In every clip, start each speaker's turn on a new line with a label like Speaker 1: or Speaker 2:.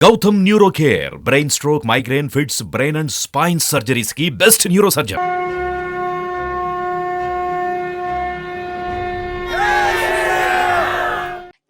Speaker 1: Gautam neuro care brain stroke, migraine, fits, brain and spine surgeries కి best neuro surgeon.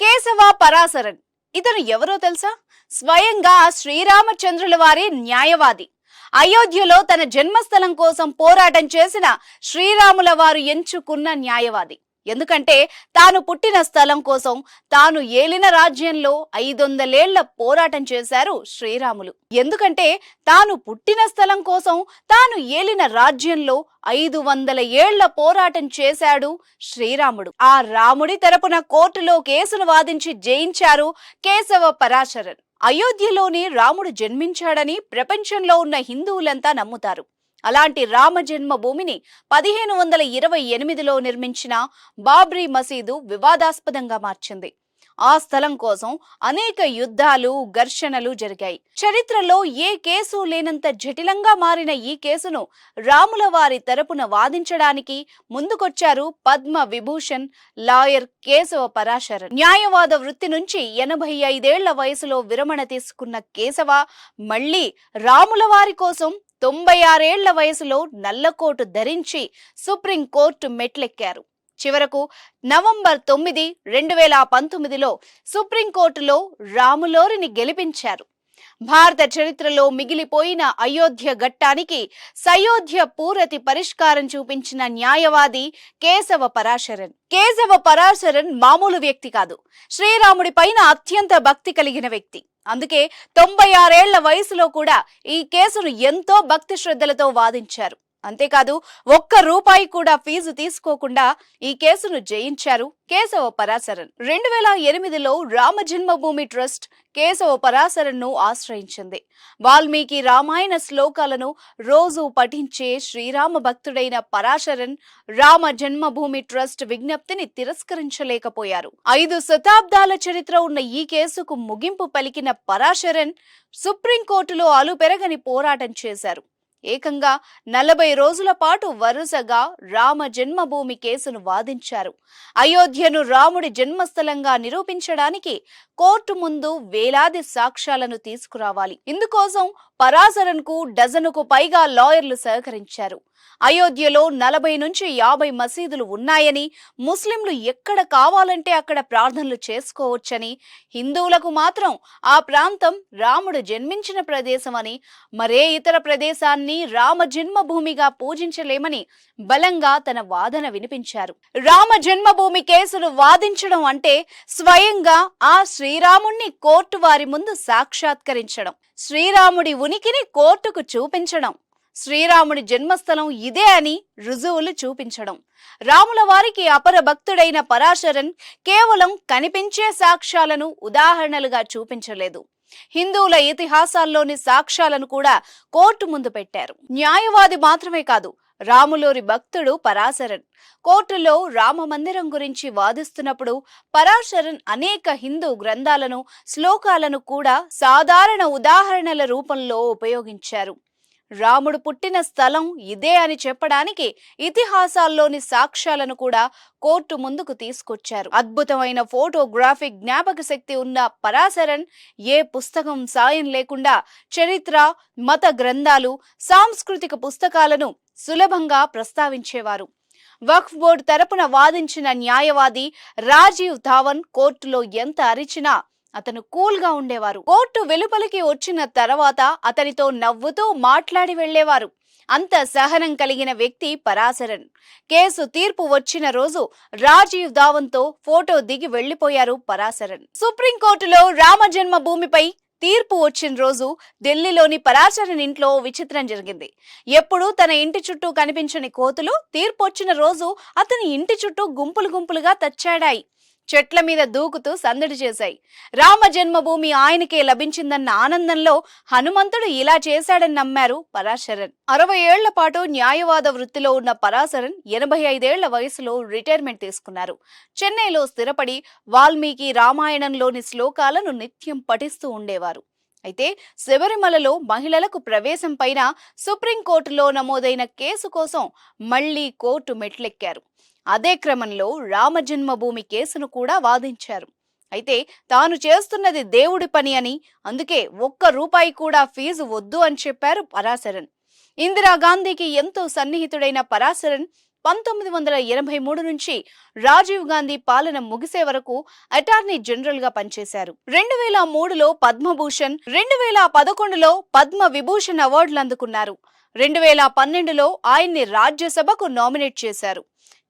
Speaker 2: Keshava Parasaran ఇతను ఎవరో తెలుసా? స్వయంగా శ్రీరామచంద్రుల వారి న్యాయవాది. అయోధ్యలో తన జన్మస్థలం కోసం పోరాటం చేసిన శ్రీరాముల వారు ఎంచుకున్న న్యాయవాది. ఎందుకంటే తాను పుట్టిన స్థలం కోసం, తాను ఏలిన రాజ్యంలో 500 ఏళ్ల పోరాటం చేశారు శ్రీరాములు. ఎందుకంటే తాను పుట్టిన స్థలం కోసం, తాను ఏలిన రాజ్యంలో 500 ఏళ్ల పోరాటం చేశాడు శ్రీరాముడు. ఆ రాముడి తరపున కోర్టులో కేసును వాదించి జయించారు కేశవ పరాశరన్. అయోధ్యలోనే రాముడు జన్మించాడని ప్రపంచంలో ఉన్న హిందువులంతా నమ్ముతారు. అలాంటి రామ జన్మభూమిని 1528లో నిర్మించిన బాబ్రీ మసీదు వివాదాస్పదంగా మార్చింది. ఆ స్థలం కోసం అనేక యుద్ధాలు, ఘర్షణలు జరిగాయి. చరిత్రలో ఏ కేసు లేనంత జటిలంగా మారిన ఈ కేసును రాముల వారి తరపున వాదించడానికి ముందుకొచ్చారు పద్మ విభూషణ్ లాయర్ కేశవ పరాశరన్. న్యాయవాద వృత్తి నుంచి 85 ఏళ్ల వయసులో విరమణ తీసుకున్న కేశవ మళ్లీ రాముల వారి కోసం 96 ఏళ్ల వయసులో నల్లకోటు ధరించి సుప్రీంకోర్టు మెట్లెక్కారు. చివరకు నవంబర్ 9, 2019లో సుప్రీంకోర్టులో రాములోరిని గెలిపించారు. భారత చరిత్రలో మిగిలిపోయిన అయోధ్య ఘట్టానికి సయోధ్య పూరతి పరిష్కారం చూపించిన న్యాయవాది కేశవ పరాశరన్. కేశవ పరాశరన్ మామూలు వ్యక్తి కాదు. శ్రీరాముడి పైన అత్యంత భక్తి కలిగిన వ్యక్తి. అందుకే 96 ఏళ్ల వయసులో కూడా ఈ కేసును ఎంతో భక్తి శ్రద్ధలతో వాదించారు. అంతేకాదు, ₹1 కూడా ఫీజు తీసుకోకుండా ఈ కేసును జయించారు కేశవ పరాశరన్. 2008లో రామ జన్మభూమి ట్రస్ట్ కేశవ పరాశరన్ ను ఆశ్రయించింది. వాల్మీకి రామాయణ శ్లోకాలను రోజు పఠించే శ్రీరామ భక్తుడైన పరాశరన్ రామ జన్మభూమి ట్రస్ట్ విజ్ఞప్తిని తిరస్కరించలేకపోయారు. 5 శతాబ్దాల చరిత్ర ఉన్న ఈ కేసుకు ముగింపు పలికిన పరాశరన్ సుప్రీంకోర్టులో అలుపెరగని పోరాటం చేశారు. ఏకంగా 40 రోజుల పాటు వరుసగా రామ జన్మభూమి కేసును వాదించారు. అయోధ్యను రాముడి జన్మస్థలంగా నిరూపించడానికి కోర్టు ముందు వేలాది సాక్ష్యాలను తీసుకురావాలి. ఇందుకోసం పరాశరన్ కు డజనుకు పైగా లాయర్లు సహకరించారు. అయోధ్యలో 40 నుంచి 50 మసీదులు ఉన్నాయని, ముస్లింలు ఎక్కడ కావాలంటే అక్కడ ప్రార్థనలు చేసుకోవచ్చని, హిందువులకు మాత్రం ఆ ప్రాంతం రాముడు జన్మించిన ప్రదేశమని, మరే ఇతర ప్రదేశాన్ని రామ జన్మభూమిగా పూజించలేమని బలంగా తన వాదన వినిపించారు. రామ జన్మభూమి కేసును వాదించడం అంటే స్వయంగా ఆ శ్రీరాముణ్ణి కోర్టు వారి ముందు సాక్షాత్కరించడం, శ్రీరాముడి ఉనికిని కోర్టుకు చూపించడం, శ్రీరాముడి జన్మస్థలం ఇదే అని రుజువులు చూపించడం. రాముల వారికి అపర భక్తుడైన పరాశరన్ కేవలం కనిపించే సాక్ష్యాలను ఉదాహరణలుగా చూపించలేదు. హిందువుల ఇతిహాసాల్లోని సాక్ష్యాలను కూడా కోర్టు ముందు పెట్టారు. న్యాయవాది మాత్రమే కాదు, రాములోరి భక్తుడు పరాశరన్. కోర్టులో రామ మందిరం గురించి వాదిస్తున్నప్పుడు పరాశరన్ అనేక హిందూ గ్రంథాలను, శ్లోకాలను కూడా సాధారణ ఉదాహరణల రూపంలో ఉపయోగించారు. రాముడు పుట్టిన స్థలం ఇదే అని చెప్పడానికి ఇతిహాసాల్లోని సాక్ష్యాలను కూడా కోర్టు ముందుకు తీసుకొచ్చారు. అద్భుతమైన ఫోటోగ్రాఫిక్ జ్ఞాపక శక్తి ఉన్న పరాశరన్ ఏ పుస్తకం సాయం లేకుండా చరిత్ర, మత గ్రంథాలు, సాంస్కృతిక పుస్తకాలను సులభంగా ప్రస్తావించేవారు. వక్ఫ్ బోర్డు తరపున వాదించిన న్యాయవాది రాజీవ్ ధావన్ కోర్టులో ఎంత అరిచినా అతను కూల్ గా ఉండేవారు. కోర్టు వెలుపలికి వచ్చిన తర్వాత అతనితో నవ్వుతూ మాట్లాడి వెళ్లేవారు. అంత సహనం కలిగిన వ్యక్తి పరాశరన్. కేసు తీర్పు వచ్చిన రోజు రాజీవ్ ధావన్తో ఫోటో దిగి వెళ్లిపోయారు పరాశరన్. సుప్రీంకోర్టులో రామ జన్మభూమిపై తీర్పు వచ్చిన రోజు ఢిల్లీలోని పరాశరన్ ఇంట్లో విచిత్రం జరిగింది. ఎప్పుడు తన ఇంటి చుట్టూ కనిపించని కోతులు తీర్పు వచ్చిన రోజు అతని ఇంటి చుట్టూ గుంపులు గుంపులుగా తచ్చాడాయి. చెట్ల మీద దూకుతూ సందడి చేశాయి. రామ జన్మభూమి ఆయనకే లభించిందన్న ఆనందంలో హనుమంతుడు ఇలా చేశాడని నమ్మారు పరాశరన్. 60 ఏళ్ల పాటు న్యాయవాద వృత్తిలో ఉన్న పరాశరన్ 85 ఏళ్ల వయసులో రిటైర్మెంట్ తీసుకున్నారు. చెన్నైలో స్థిరపడి వాల్మీకి రామాయణంలోని శ్లోకాలను నిత్యం పఠిస్తూ ఉండేవారు. అయితే శబరిమలలో మహిళలకు ప్రవేశం పైన సుప్రీంకోర్టులో నమోదైన కేసు కోసం మళ్లీ కోర్టు మెట్లెక్కారు. అదే క్రమంలో రామ జన్మభూమి కేసును కూడా వాదించారు. అయితే తాను చేస్తున్నది దేవుడి పని అని, అందుకే ఒక్క రూపాయి కూడా ఫీజు వద్దు అని చెప్పారు పరాశరన్. ఇందిరాగాంధీకి ఎంతో సన్నిహితుడైన పరాశరన్ 1983 నుంచి రాజీవ్ గాంధీ పాలన ముగిసే వరకు అటార్నీ జనరల్ గా పనిచేశారు. 2003లో పద్మభూషణ్, 2011లో పద్మ విభూషణ్ అవార్డులు అందుకున్నారు. 2012లో ఆయన్ని రాజ్యసభకు నామినేట్ చేశారు.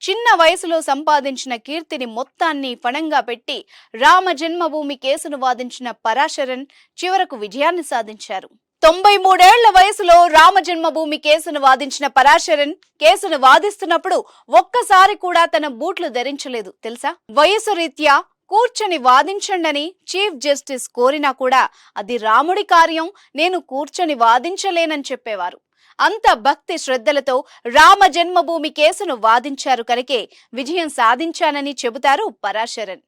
Speaker 2: చిన్న వయసులో సంపాదించిన కీర్తిని మొత్తాన్ని ఫణంగా పెట్టి రామ జన్మభూమి కేసును వాదించిన పరాశరన్ చివరకు విజయాన్ని సాధించారు. 93 ఏళ్ల వయసులో రామ జన్మభూమి కేసును వాదించిన పరాశరన్ కేసును వాదిస్తున్నప్పుడు ఒక్కసారి కూడా తన బూట్లు ధరించలేదు తెలుసా. వయసు రీత్యా కూర్చొని వాదించండని చీఫ్ జస్టిస్ కోరినా కూడా అది రాముడి కార్యం, నేను కూర్చొని వాదించలేనని చెప్పేవారు. అంత భక్తి శ్రద్ధలతో రామ జన్మభూమి కేసును వాదించారు కనుకే విజయం సాధించానని చెబుతారు పరాశరన్.